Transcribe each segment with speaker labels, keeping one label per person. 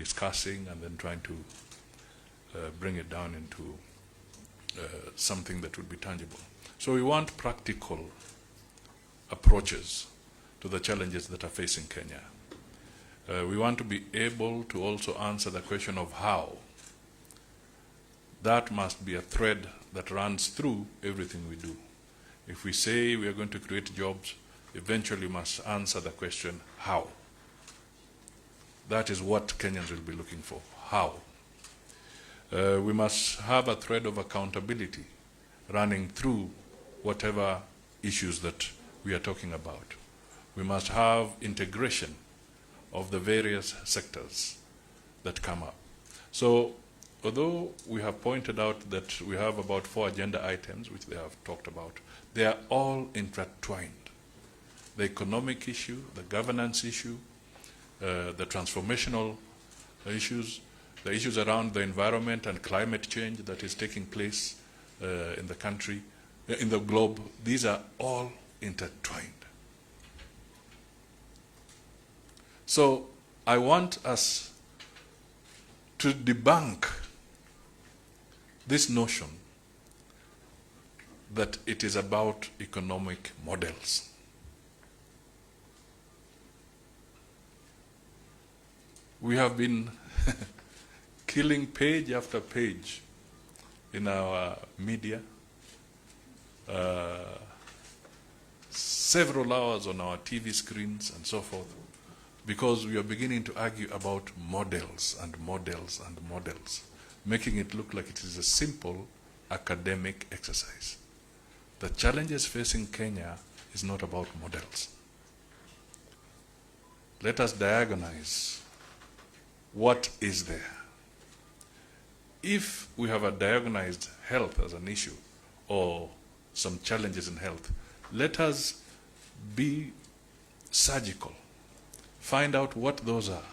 Speaker 1: discussing and then trying to bring it down into something that would be tangible. So we want practical approaches to the challenges that are facing Kenya. We want to be able to also answer the question of how. That must be a thread that runs through everything we do. If we say we are going to create jobs, eventually we must answer the question, how? That is what Kenyans will be looking for, how? We must have a thread of accountability running through whatever issues that we are talking about. We must have integration of the various sectors that come up. So, although we have pointed out that we have about 4 agenda items, which they have talked about, they are all intertwined. The economic issue, the governance issue, the transformational issues, the issues around the environment and climate change that is taking place in the country, in the globe, these are all intertwined. So I want us to debunk this notion that it is about economic models. We have been killing page after page in our media, several hours on our TV screens and so forth, because we are beginning to argue about models and models and models, making it look like it is a simple academic exercise. The challenges facing Kenya is not about models. Let us diagnose what is there. If we have a diagnosed health as an issue or some challenges in health, let us be surgical, find out what those are,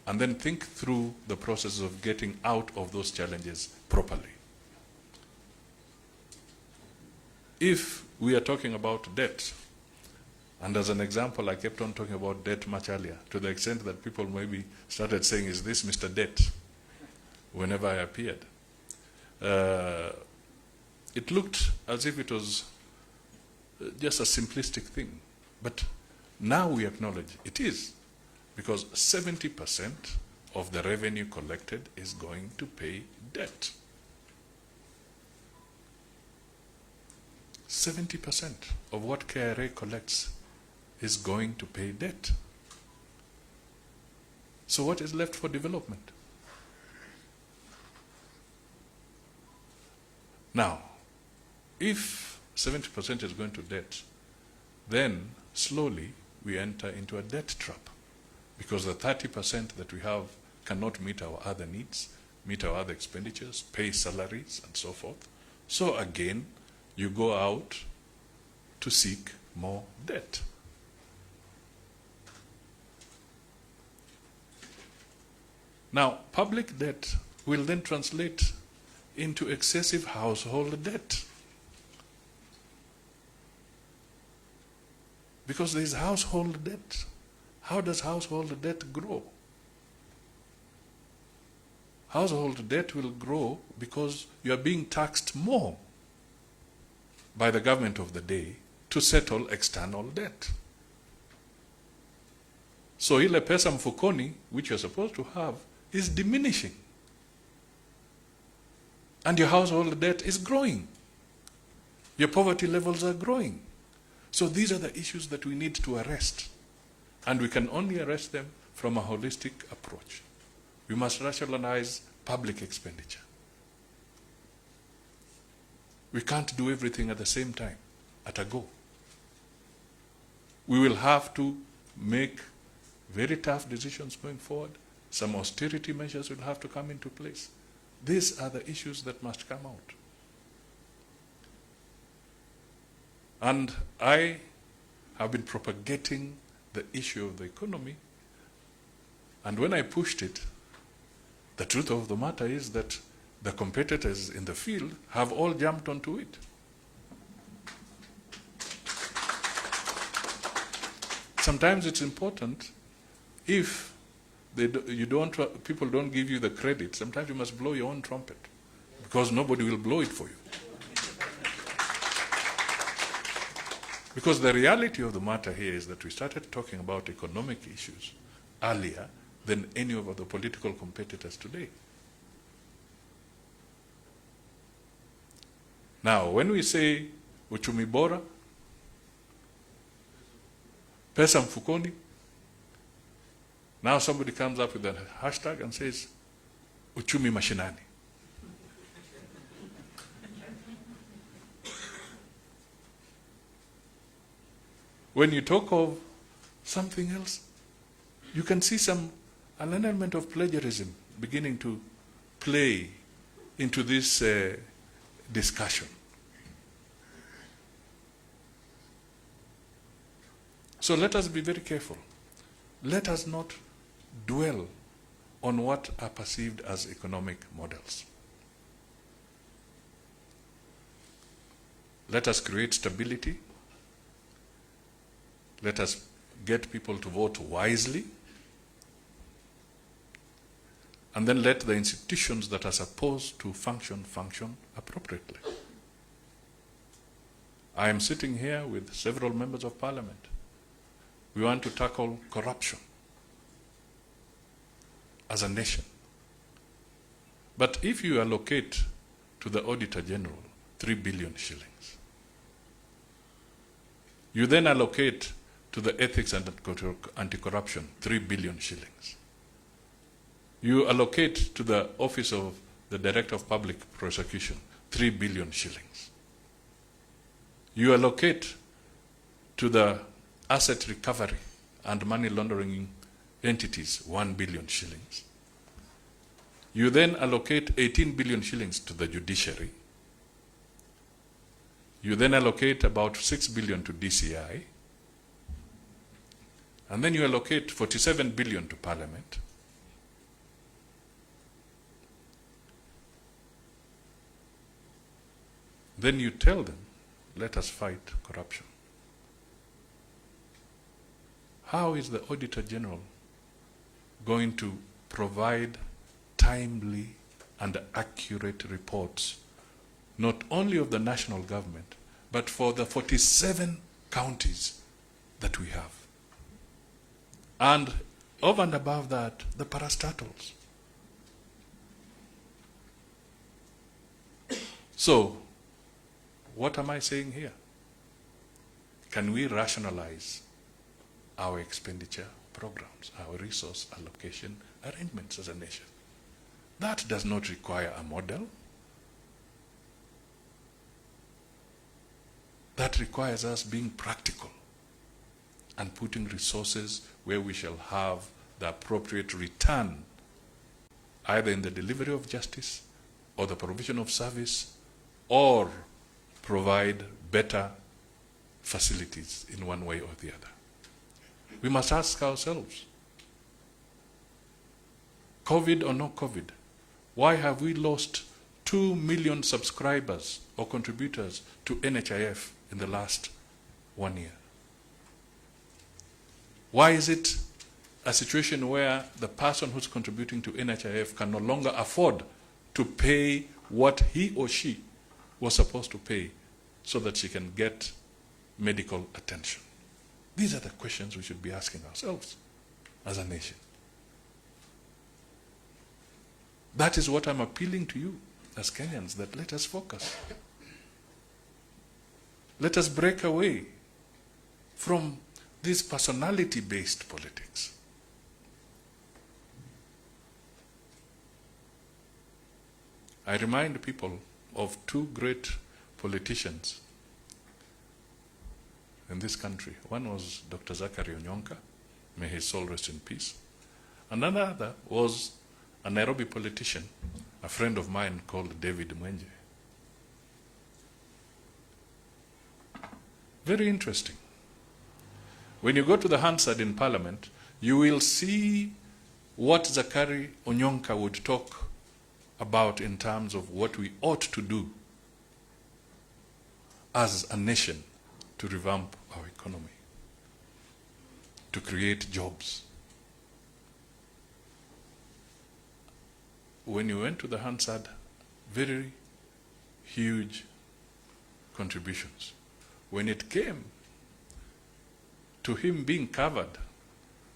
Speaker 1: and then think through the process of getting out of those challenges properly. If we are talking about debt, and as an example, I kept on talking about debt much earlier, to the extent that people maybe started saying, is this Mr. Debt? Whenever I appeared. It looked as if it was just a simplistic thing. But now we acknowledge it is, because 70% of the revenue collected is going to pay debt. 70% of what KRA collects is going to pay debt. So what is left for development? Now, if 70% is going to debt, then slowly we enter into a debt trap, because the 30% that we have cannot meet our other needs, meet our other expenditures, pay salaries, and so forth. So again, you go out to seek more debt. Now, public debt will then translate into excessive household debt. Because there is household debt. How does household debt grow? Household debt will grow because you are being taxed more by the government of the day to settle external debt. So ile pesa mfukoni, which you're supposed to have, is diminishing. And your household debt is growing. Your poverty levels are growing. So these are the issues that we need to arrest. And we can only arrest them from a holistic approach. We must rationalize public expenditure. We can't do everything at the same time, at a go. We will have to make very tough decisions going forward. Some austerity measures will have to come into place. These are the issues that must come out. And I have been propagating the issue of the economy, and when I pushed it, the truth of the matter is that the competitors in the field have all jumped onto it. Sometimes it's important, if people don't give you the credit. Sometimes you must blow your own trumpet because nobody will blow it for you. Because the reality of the matter here is that we started talking about economic issues earlier than any of the political competitors today. Now, when we say uchumi bora, pesa mfukoni, now somebody comes up with a hashtag and says uchumi mashinani. When you talk of something else, you can see an element of plagiarism beginning to play into this discussion. So let us be very careful. Let us not dwell on what are perceived as economic models. Let us create stability. Let us get people to vote wisely. And then let the institutions that are supposed to function appropriately. I am sitting here with several members of parliament. We want to tackle corruption as a nation. But if you allocate to the Auditor General 3 billion shillings, you then allocate to the Ethics and Anti-Corruption 3 billion shillings. You allocate to the Office of the Director of Public Prosecution 3 billion shillings. You allocate to the Asset Recovery and Money Laundering entities 1 billion shillings. You then allocate 18 billion shillings to the judiciary. You then allocate about 6 billion to DCI. And then you allocate 47 billion to Parliament. Then you tell them, let us fight corruption. How is the Auditor General going to provide timely and accurate reports, not only of the national government, but for the 47 counties that we have? And over and above that, the parastatals. So, what am I saying here? Can we rationalize our expenditure programs, our resource allocation arrangements as a nation? That does not require a model. That requires us being practical and putting resources where we shall have the appropriate return, either in the delivery of justice or the provision of service, or provide better facilities in one way or the other. We must ask ourselves, COVID or no COVID, why have we lost 2 million subscribers or contributors to NHIF in the last 1 year? Why is it a situation where the person who's contributing to NHIF can no longer afford to pay what he or she was supposed to pay so that she can get medical attention? These are the questions we should be asking ourselves as a nation. That is what I'm appealing to you as Kenyans, that let us focus. Let us break away from this personality-based politics. I remind people of two great politicians in this country. One was Dr. Zachary Onyonka, may his soul rest in peace. And another was a Nairobi politician, a friend of mine called David Mwenje. Very interesting. When you go to the Hansard in Parliament, you will see what Zachary Onyonka would talk about in terms of what we ought to do as a nation to revamp our economy, to create jobs. when you went to the Hansard, very huge contributions. When it came to him being covered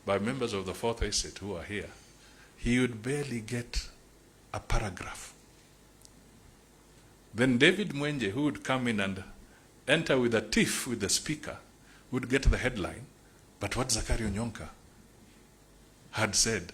Speaker 1: by members of the Fourth Estate who are here, he would barely get a paragraph. Then David Mwenje, who would come in and enter with a tiff with the speaker, would get the headline, but what Zakaria Onyonka had said